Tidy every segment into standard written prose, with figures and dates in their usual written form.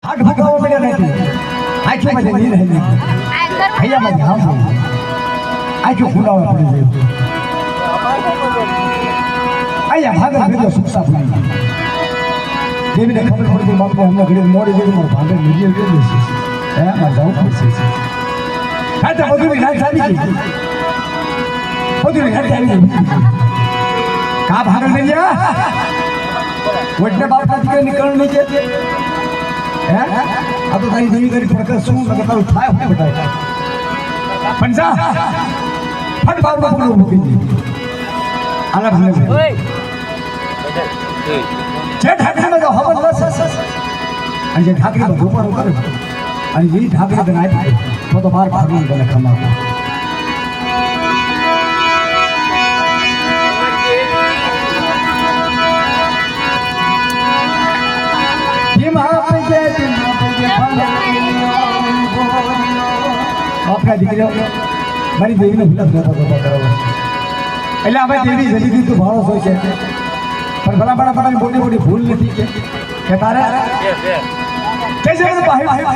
આઠ ભગાવો પડ્યા નથી આંખોમાં જે નીર હે હૈયામાં જે હામ આંખો ફૂલાવા પડી જાય અહીંયા ભાગર ભેજો સુખસા પડી દેવીને ખબર પડી બાપુ હમણાં ઘડી મોડી જઈને મારું ભાગર મિલિયન ગયું છે હે મારે જવું પડશે હા તો બધું રાત આવી ગઈ બધું રાત આવી ગઈ કા ભાગર લઈ જા વડને બાપા દીકરા નીકળ નહીં છે હે આ તો તારી દેવી કરી પ્રકાશ શું લગા તારું થાય હું બતાય પંજા ફટ બાપા બોલો મૂકી દે આલા ભલે ઓય જે ઢાકરીમાં જો હવન બસ અને જે ઢાકરીમાં ધોપાણું કરે અને જે ઢાકરી બનાવી તો બાર ભાગી ગયો ખમા આપણા દીકરીઓ મારી દેવીને ભૂલા ધોપા કરાવો એટલે અમે દેવી જલ્દી તું ભાડો હોય છે પણ ભલા બડા મોટી મોટી ભૂલ નથી કે તારે કે જે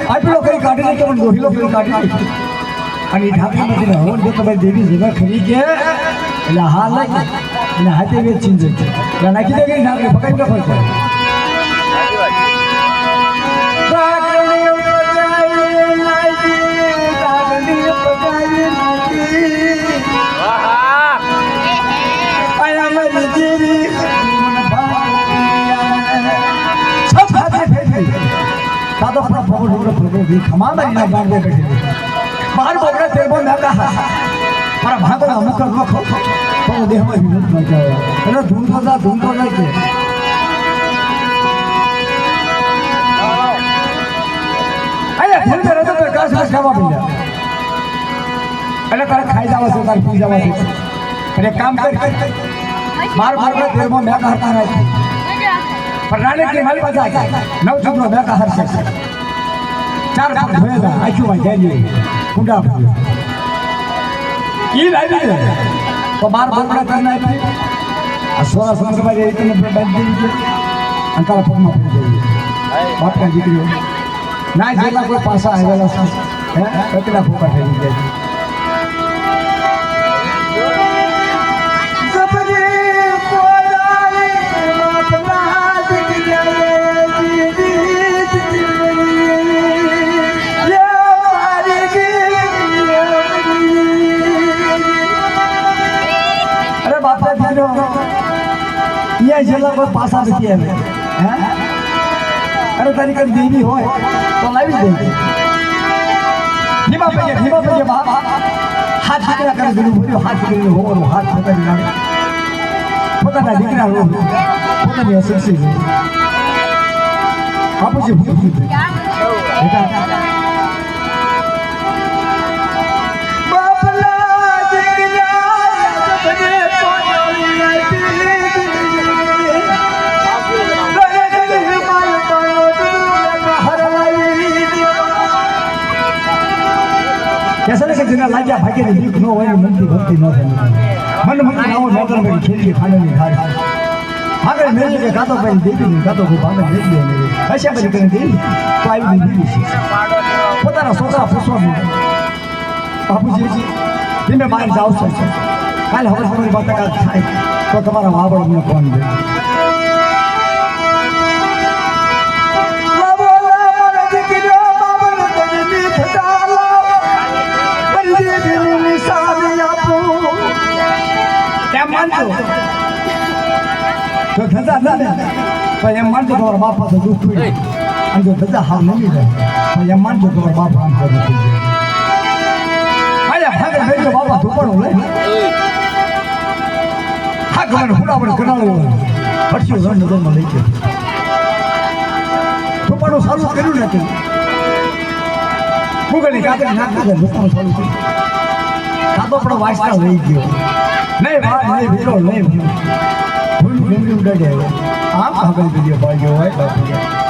આપીલો કરી કાઢી કે લોહીલો કરી કાઢી અને ઢાકીમાંથી હવન જો તમારી દેવી જગા ખરી કે એટલે હા લાગે અને હાથે વેચ ચીન જાય એટલે નાખી દે કે ઢાકરી પકડી ન પડશે खमाना गांव में बैठे बाहर बोलना तेरे ना कहा पर भागो अमुक रखो तो देह में हिम्मत न जाए अरे धूम तो ना के अरे धूम में रहते तो काश काश खावा पड़ जाए अरे तारे खाई जावा से तारे पी जावा से अरे काम कर बार बार तेरे में मैं कहता है पर रानी के माल बजा नौ छुपनो मैं कहा हर से चार भाग धोएगा आजू में जाइए कुंडा ये लाइव है तो बार बार करना है सोरा समझ में ये इतने बंद दीजिए अंकल फॉर्म में जाइए बात कर दीजिए ना जेला कोई पासा है वाला है कितना फोकट है दीजिए ये जिला को पासा देखिए हैं अरे तारी कर देवी हो तो लाइव देंगे धीमा पे बाप हाथ दिखरा कर गुरु बोलियो हाथ दिखरे हो और हाथ पता ना दिखरा हो पता नहीं सेक्सी है आप जी बेटा कैसा लगे जिना लाजा भागे ने दीप नो होय मनती भक्ति न थाने मन नाओ नगर में खेली खाने में खाए भागे मेरे के गातो पे देवी ने गातो को भागे देख ले मेरे ऐसे बड़ी करे दे तो आई नहीं दी पता ना सोचा फसवा में बाबूजी दिन में बाहर जाओ सो कल हमारी बात का खाए तो तुम्हारा वाबड़ में कौन दे तो धजा ना तो ये मान जो तोर बाप तो दुख हुई और जो धजा हाल नहीं रहे तो ये मान जो तोर बाप हम कर देते आया भागे भेजो बाबा ऊपर हो ले हाथ में हुड़ा पर कना ले पछियो रन नजर में लेके ऊपर चालू करू ना तू गूगल काटे ना काटे ऊपर चालू कर कादो पर वाइसटा होई गयो नहीं भाई नहीं वीडियो नहीं फुल वीडियो उड़ा जाएगा आप भागल वीडियो भाई जो है बात है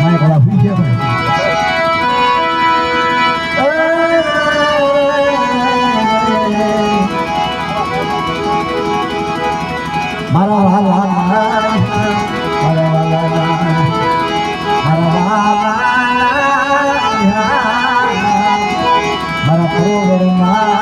मैं बड़ा हुई क्या રોગડમાં